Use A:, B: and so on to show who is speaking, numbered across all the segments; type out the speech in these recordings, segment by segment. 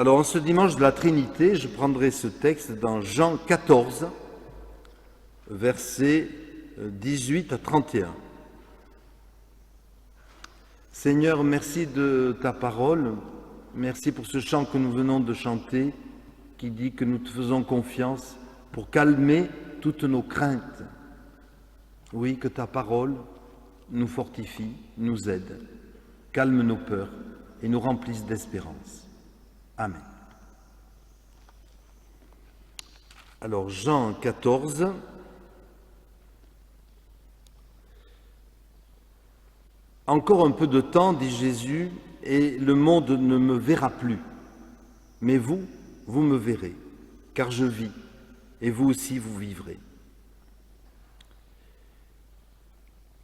A: Alors, en ce dimanche de la Trinité, je prendrai ce texte dans Jean 14, versets 18 à 31. Seigneur, merci de ta parole, merci pour ce chant que nous venons de chanter, qui dit que nous te faisons confiance pour calmer toutes nos craintes. Oui, que ta parole nous fortifie, nous aide, calme nos peurs et nous remplisse d'espérance. Amen. Alors, Jean 14, encore un peu de temps, dit Jésus, et le monde ne me verra plus. Mais vous, vous me verrez, car je vis, et vous aussi vous vivrez.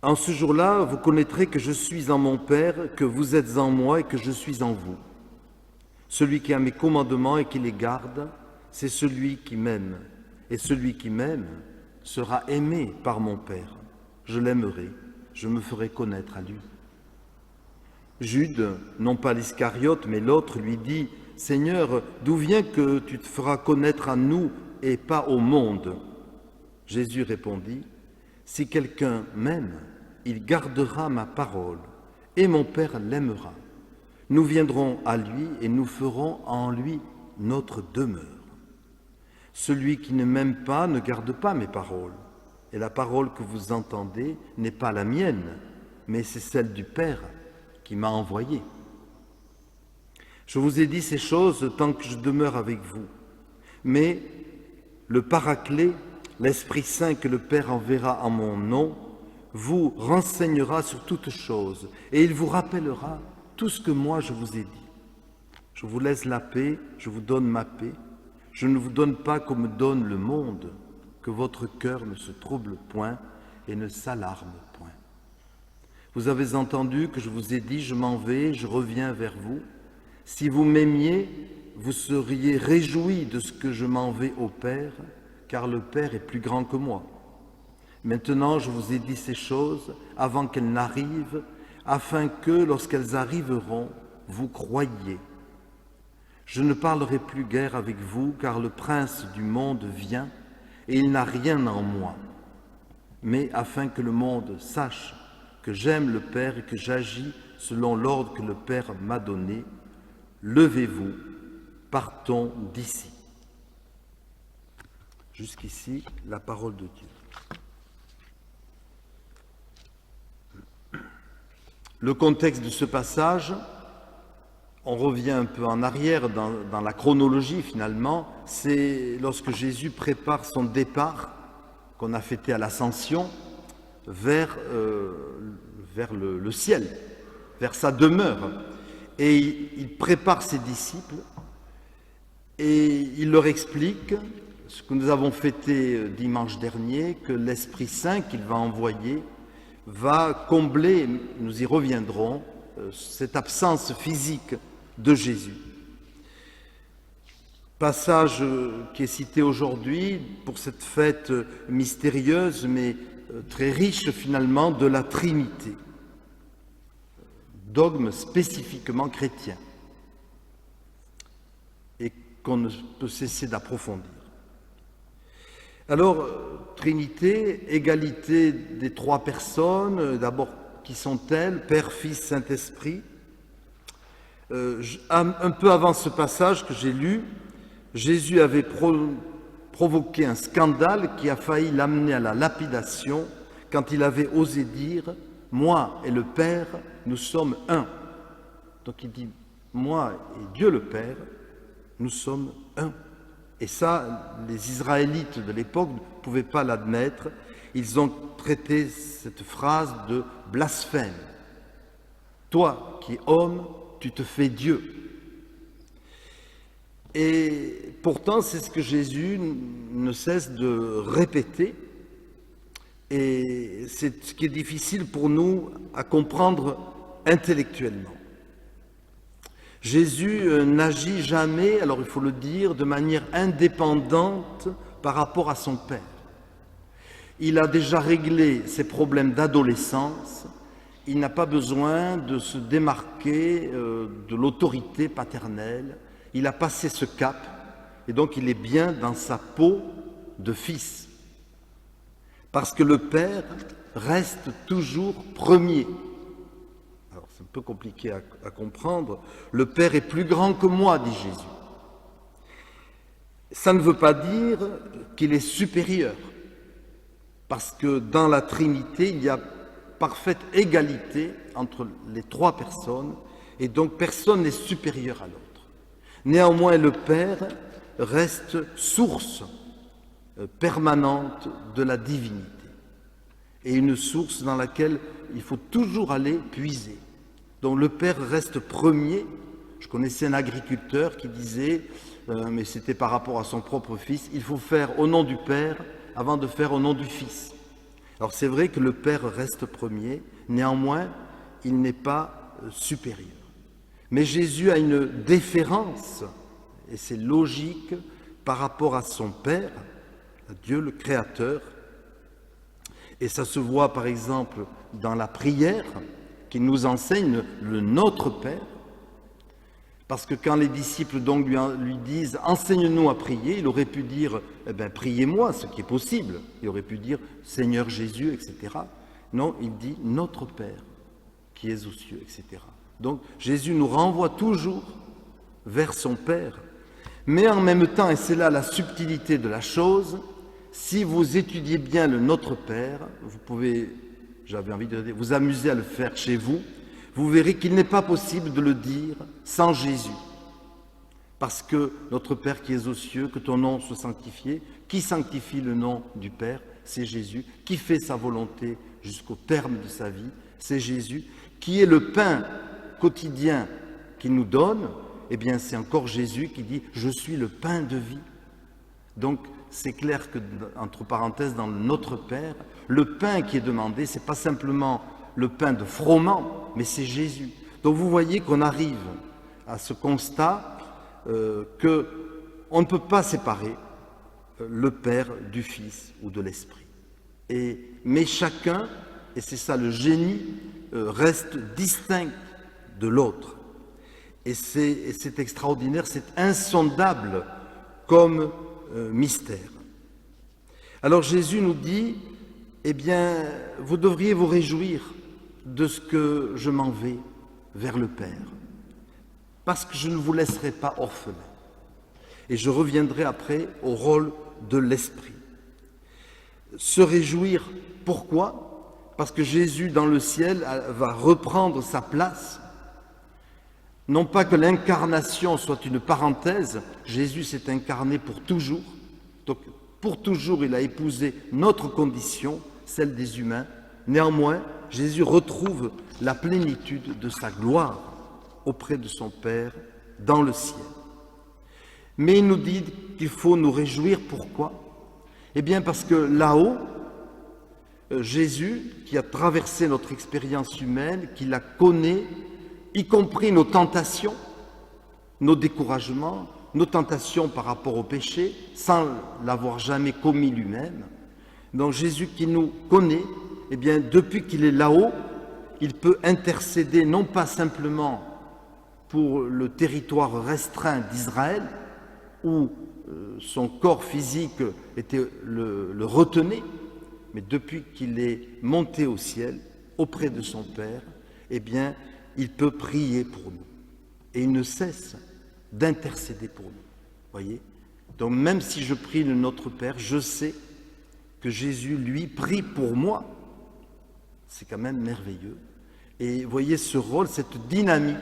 A: En ce jour-là, vous connaîtrez que je suis en mon Père, que vous êtes en moi et que je suis en vous. Celui qui a mes commandements et qui les garde, c'est celui qui m'aime. Et celui qui m'aime sera aimé par mon Père. Je l'aimerai, je me ferai connaître à lui. Jude, non pas l'Iscariote, mais l'autre, lui dit « Seigneur, d'où vient que tu te feras connaître à nous et pas au monde ?» Jésus répondit « Si quelqu'un m'aime, il gardera ma parole, et mon Père l'aimera. Nous viendrons à lui et nous ferons en lui notre demeure. Celui qui ne m'aime pas ne garde pas mes paroles, et la parole que vous entendez n'est pas la mienne, mais c'est celle du Père qui m'a envoyé. Je vous ai dit ces choses tant que je demeure avec vous, mais le Paraclet, l'Esprit Saint que le Père enverra en mon nom, vous renseignera sur toutes choses, et il vous rappellera tout ce que moi je vous ai dit. Je vous laisse la paix, je vous donne ma paix. Je ne vous donne pas comme donne le monde, que votre cœur ne se trouble point et ne s'alarme point. Vous avez entendu que je vous ai dit, je m'en vais, je reviens vers vous. Si vous m'aimiez, vous seriez réjouis de ce que je m'en vais au Père, car le Père est plus grand que moi. Maintenant, je vous ai dit ces choses avant qu'elles n'arrivent, afin que, lorsqu'elles arriveront, vous croyiez. Je ne parlerai plus guère avec vous, car le prince du monde vient, et il n'a rien en moi. Mais afin que le monde sache que j'aime le Père et que j'agis selon l'ordre que le Père m'a donné, levez-vous, partons d'ici. Jusqu'ici, la parole de Dieu. Le contexte de ce passage, on revient un peu en arrière dans la chronologie finalement, c'est lorsque Jésus prépare son départ, qu'on a fêté à l'Ascension, vers le ciel, vers sa demeure. Et il prépare ses disciples et il leur explique ce que nous avons fêté dimanche dernier, que l'Esprit Saint qu'il va envoyer va combler, nous y reviendrons, cette absence physique de Jésus. Passage qui est cité aujourd'hui pour cette fête mystérieuse mais très riche finalement de la Trinité, dogme spécifiquement chrétien et qu'on ne peut cesser d'approfondir. Alors, Trinité, égalité des trois personnes, d'abord qui sont-elles? Père, Fils, Saint-Esprit. Un peu avant ce passage que j'ai lu, Jésus avait provoqué un scandale qui a failli l'amener à la lapidation quand il avait osé dire « Moi et le Père, nous sommes un ». Donc il dit « Moi et Dieu le Père, nous sommes un ». Et ça, les Israélites de l'époque ne pouvaient pas l'admettre. Ils ont traité cette phrase de blasphème. Toi qui es homme, tu te fais Dieu. Et pourtant, c'est ce que Jésus ne cesse de répéter. Et c'est ce qui est difficile pour nous à comprendre intellectuellement. Jésus n'agit jamais, alors il faut le dire, de manière indépendante par rapport à son Père. Il a déjà réglé ses problèmes d'adolescence, il n'a pas besoin de se démarquer de l'autorité paternelle, il a passé ce cap, et donc il est bien dans sa peau de fils. Parce que le Père reste toujours premier. Alors c'est un peu compliqué à comprendre. Le Père est plus grand que moi, dit Jésus. Ça ne veut pas dire qu'il est supérieur, parce que dans la Trinité, il y a parfaite égalité entre les trois personnes, et donc personne n'est supérieur à l'autre. Néanmoins, le Père reste source permanente de la divinité, et une source dans laquelle il faut toujours aller puiser. Donc le Père reste premier. Je connaissais un agriculteur qui disait, mais c'était par rapport à son propre fils, il faut faire au nom du Père avant de faire au nom du Fils. Alors c'est vrai que le Père reste premier, néanmoins, il n'est pas supérieur. Mais Jésus a une déférence, et c'est logique, par rapport à son Père, à Dieu le Créateur. Et ça se voit par exemple dans la prière qui nous enseigne le Notre Père. Parce que quand les disciples donc lui disent « Enseigne-nous à prier », il aurait pu dire « Priez-moi », ce qui est possible. Il aurait pu dire « Seigneur Jésus », etc. Non, il dit « Notre Père qui es aux cieux », etc. Donc Jésus nous renvoie toujours vers son Père. Mais en même temps, et c'est là la subtilité de la chose, si vous étudiez bien le Notre Père, vous pouvez, j'avais envie de dire, vous amuser à le faire chez vous, vous verrez qu'il n'est pas possible de le dire sans Jésus. Parce que notre Père qui es aux cieux, que ton nom soit sanctifié, qui sanctifie le nom du Père, c'est Jésus. Qui fait sa volonté jusqu'au terme de sa vie, c'est Jésus. Qui est le pain quotidien qu'il nous donne, eh bien c'est encore Jésus qui dit « Je suis le pain de vie ». Donc c'est clair que, entre parenthèses, dans notre Père, le pain qui est demandé, ce n'est pas simplement le pain de froment, mais c'est Jésus. Donc vous voyez qu'on arrive à ce constat qu'on ne peut pas séparer le Père du Fils ou de l'Esprit. Mais chacun, et c'est ça le génie, reste distinct de l'autre. Et c'est extraordinaire, c'est insondable comme mystère. Alors Jésus nous dit, eh bien, vous devriez vous réjouir de ce que je m'en vais vers le Père, parce que je ne vous laisserai pas orphelins. Et je reviendrai après au rôle de l'Esprit. Se réjouir, pourquoi? Parce que Jésus dans le ciel va reprendre sa place. Non pas que l'incarnation soit une parenthèse, Jésus s'est incarné pour toujours. Donc pour toujours il a épousé notre condition, celle des humains. Néanmoins, Jésus retrouve la plénitude de sa gloire auprès de son Père dans le ciel. Mais il nous dit qu'il faut nous réjouir. Pourquoi? Eh bien parce que là-haut, Jésus, qui a traversé notre expérience humaine, qui la connaît, y compris nos tentations, nos découragements, nos tentations par rapport au péché, sans l'avoir jamais commis lui-même. Donc Jésus qui nous connaît, eh bien depuis qu'il est là-haut, il peut intercéder non pas simplement pour le territoire restreint d'Israël, où son corps physique le retenait, mais depuis qu'il est monté au ciel, auprès de son Père, eh bien, il peut prier pour nous. Et il ne cesse d'intercéder pour nous. Voyez? Donc même si je prie le Notre Père, je sais que Jésus, lui, prie pour moi. C'est quand même merveilleux. Et voyez ce rôle, cette dynamique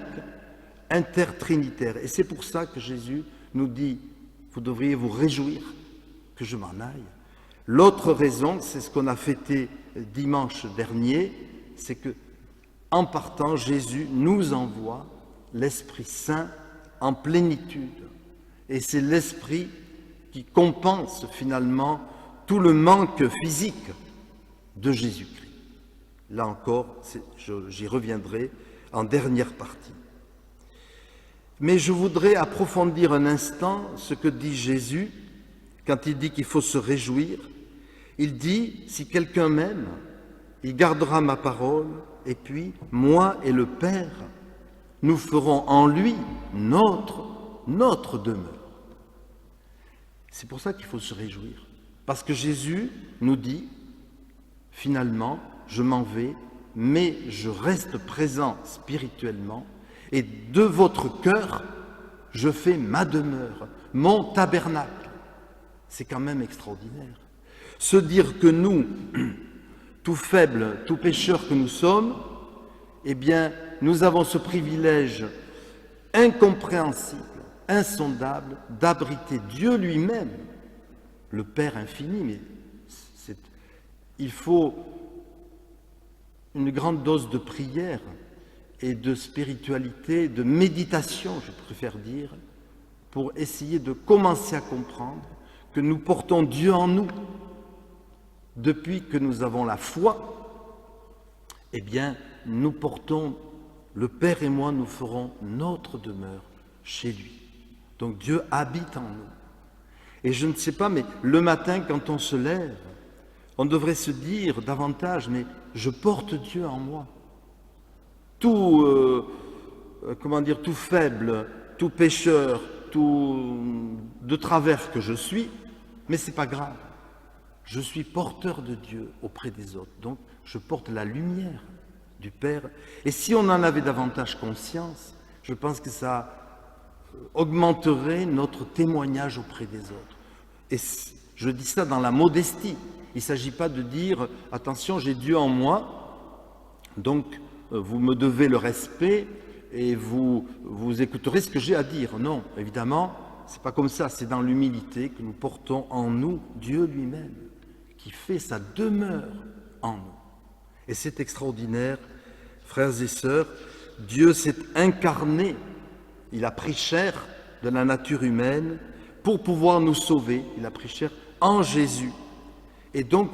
A: intertrinitaire. Et c'est pour ça que Jésus nous dit, vous devriez vous réjouir que je m'en aille. L'autre raison, c'est ce qu'on a fêté dimanche dernier, c'est que en partant, Jésus nous envoie l'Esprit Saint en plénitude. Et c'est l'Esprit qui compense finalement tout le manque physique de Jésus-Christ. Là encore, j'y reviendrai en dernière partie. Mais je voudrais approfondir un instant ce que dit Jésus quand il dit qu'il faut se réjouir. Il dit, si quelqu'un m'aime, il gardera ma parole, et puis moi et le Père, nous ferons en lui notre notre demeure. C'est pour ça qu'il faut se réjouir. Parce que Jésus nous dit, finalement, je m'en vais, mais je reste présent spirituellement, et de votre cœur, je fais ma demeure, mon tabernacle. C'est quand même extraordinaire. Se dire que nous, tout faibles, tout pécheurs que nous sommes, eh bien, nous avons ce privilège incompréhensible, insondable, d'abriter Dieu lui-même, le Père infini. Mais il faut une grande dose de prière et de spiritualité, de méditation, je préfère dire, pour essayer de commencer à comprendre que nous portons Dieu en nous. Depuis que nous avons la foi, eh bien, nous portons, le Père et moi, nous ferons notre demeure chez lui. Donc Dieu habite en nous. Et je ne sais pas, mais le matin, quand on se lève, on devrait se dire davantage, mais je porte Dieu en moi. Tout faible, tout pécheur, tout de travers que je suis, mais c'est pas grave. Je suis porteur de Dieu auprès des autres. Donc, je porte la lumière du Père. Et si on en avait davantage conscience, je pense que ça augmenterait notre témoignage auprès des autres. Et je dis ça dans la modestie. Il ne s'agit pas de dire « Attention, j'ai Dieu en moi, donc vous me devez le respect et vous écouterez ce que j'ai à dire. » Non, évidemment, ce n'est pas comme ça. C'est dans l'humilité que nous portons en nous Dieu lui-même, qui fait sa demeure en nous. Et c'est extraordinaire, frères et sœurs, Dieu s'est incarné, il a pris chair de la nature humaine pour pouvoir nous sauver, il a pris chair en Jésus. Et donc,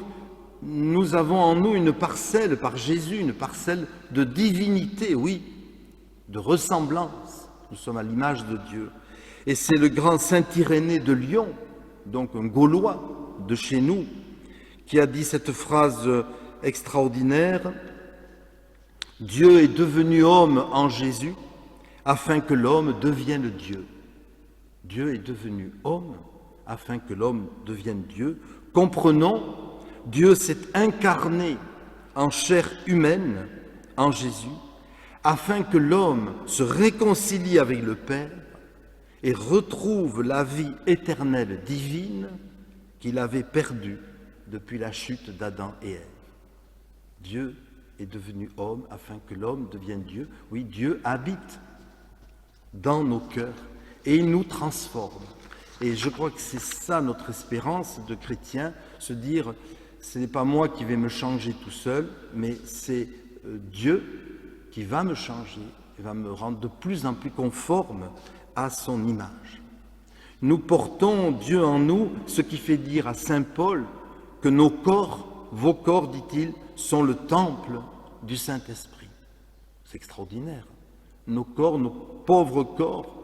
A: nous avons en nous une parcelle par Jésus, une parcelle de divinité, oui, de ressemblance. Nous sommes à l'image de Dieu. Et c'est le grand saint Irénée de Lyon, donc un Gaulois de chez nous, qui a dit cette phrase extraordinaire: « Dieu est devenu homme en Jésus afin que l'homme devienne Dieu. » Dieu est devenu homme afin que l'homme devienne Dieu. Comprenons, Dieu s'est incarné en chair humaine en Jésus afin que l'homme se réconcilie avec le Père et retrouve la vie éternelle divine qu'il avait perdue depuis la chute d'Adam et Ève. Dieu est devenu homme afin que l'homme devienne Dieu. Oui, Dieu habite dans nos cœurs et il nous transforme. Et je crois que c'est ça notre espérance de chrétien, se dire, ce n'est pas moi qui vais me changer tout seul, mais c'est Dieu qui va me changer et va me rendre de plus en plus conforme à son image. Nous portons Dieu en nous, ce qui fait dire à saint Paul que nos corps, vos corps, dit-il, sont le temple du Saint-Esprit. C'est extraordinaire. Nos corps, nos pauvres corps,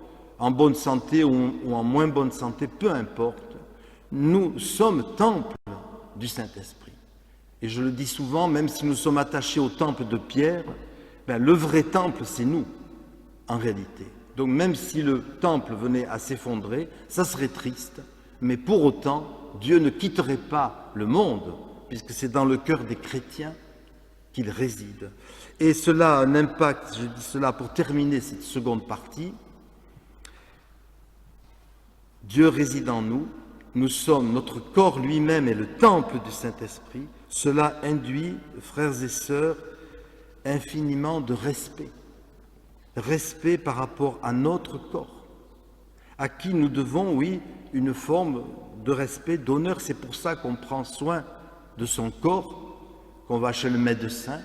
A: en bonne santé ou en moins bonne santé, peu importe, nous sommes temple du Saint-Esprit. Et je le dis souvent, même si nous sommes attachés au temple de Pierre, le vrai temple, c'est nous, en réalité. Donc même si le temple venait à s'effondrer, ça serait triste, mais pour autant, Dieu ne quitterait pas le monde, puisque c'est dans le cœur des chrétiens qu'il réside. Et cela a un impact, je dis cela pour terminer cette seconde partie. Dieu réside en nous, nous sommes, notre corps lui-même est le temple du Saint-Esprit. Cela induit, frères et sœurs, infiniment de respect. Respect par rapport à notre corps, à qui nous devons, oui, une forme de respect, d'honneur. C'est pour ça qu'on prend soin de son corps, qu'on va chez le médecin,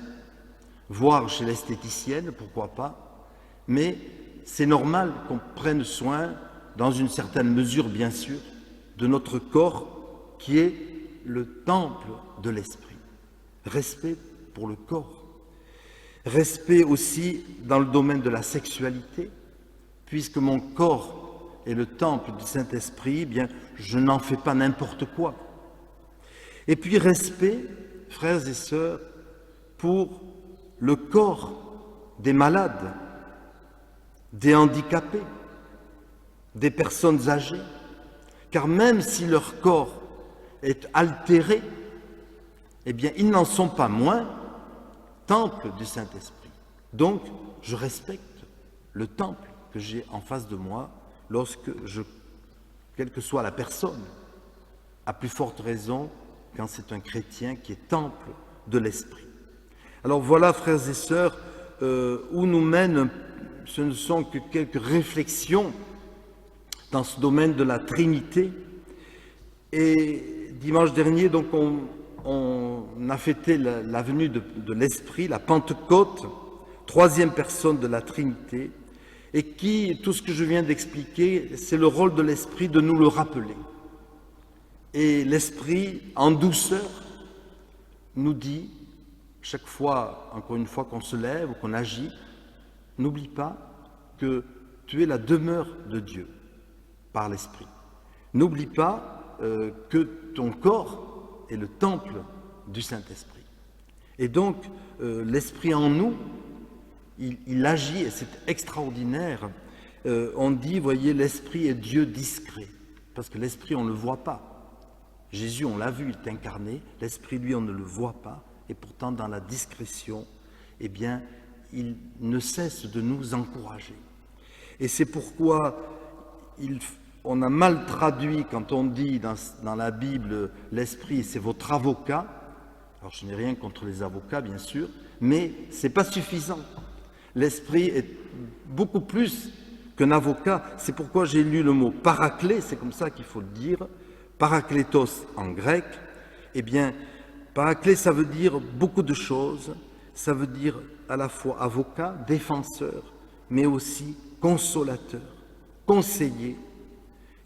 A: voire chez l'esthéticienne, pourquoi pas. Mais c'est normal qu'on prenne soin, dans une certaine mesure bien sûr, de notre corps qui est le temple de l'esprit. Respect pour le corps. Respect aussi dans le domaine de la sexualité, puisque mon corps est le temple du Saint-Esprit, eh bien je n'en fais pas n'importe quoi. Et puis respect, frères et sœurs, pour le corps des malades, des handicapés, des personnes âgées, car même si leur corps est altéré, eh bien, ils n'en sont pas moins temple du Saint-Esprit. Donc, je respecte le temple que j'ai en face de moi quelle que soit la personne, à plus forte raison quand c'est un chrétien qui est temple de l'Esprit. Alors voilà, frères et sœurs, où nous mènent, ce ne sont que quelques réflexions dans ce domaine de la Trinité. Et dimanche dernier, donc, on a fêté la venue de l'Esprit, la Pentecôte, troisième personne de la Trinité, et tout ce que je viens d'expliquer, c'est le rôle de l'Esprit de nous le rappeler. Et l'Esprit, en douceur, nous dit, chaque fois, encore une fois qu'on se lève ou qu'on agit, n'oublie pas que tu es la demeure de Dieu par l'Esprit. N'oublie pas que ton corps est le temple du Saint-Esprit. Et donc, l'Esprit en nous, il agit, et c'est extraordinaire. On dit, voyez, l'Esprit est Dieu discret, parce que l'Esprit, on ne le voit pas. Jésus, on l'a vu, il est incarné. L'Esprit, lui, on ne le voit pas. Et pourtant, dans la discrétion, eh bien, il ne cesse de nous encourager. Et c'est pourquoi on a mal traduit quand on dit dans la Bible, l'Esprit, c'est votre avocat. Alors, je n'ai rien contre les avocats, bien sûr, mais ce n'est pas suffisant. L'Esprit est beaucoup plus qu'un avocat. C'est pourquoi j'ai lu le mot paraclet, c'est comme ça qu'il faut le dire, paraklétos en grec. Eh bien, paraclet, ça veut dire beaucoup de choses. Ça veut dire à la fois avocat, défenseur, mais aussi consolateur, conseiller,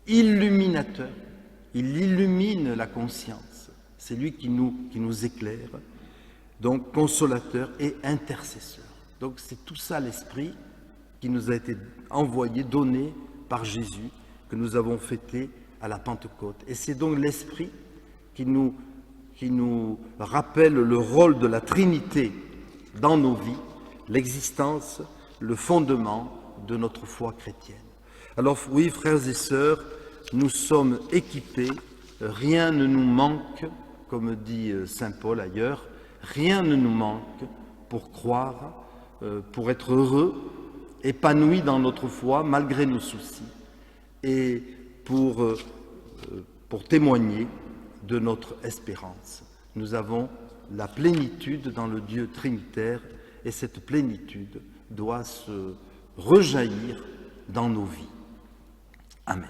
A: illuminateur. Il illumine la conscience. C'est lui qui nous éclaire. Donc, consolateur et intercesseur. Donc, c'est tout ça l'Esprit qui nous a été envoyé, donné par Jésus, que nous avons fêté à la Pentecôte. Et c'est donc l'Esprit qui nous rappelle le rôle de la Trinité dans nos vies, l'existence, le fondement de notre foi chrétienne. Alors oui, frères et sœurs, nous sommes équipés, rien ne nous manque, comme dit saint Paul ailleurs, rien ne nous manque pour croire, pour être heureux, épanoui dans notre foi malgré nos soucis, et pour témoigner de notre espérance. Nous avons la plénitude dans le Dieu trinitaire, et cette plénitude doit se rejaillir dans nos vies. Amen.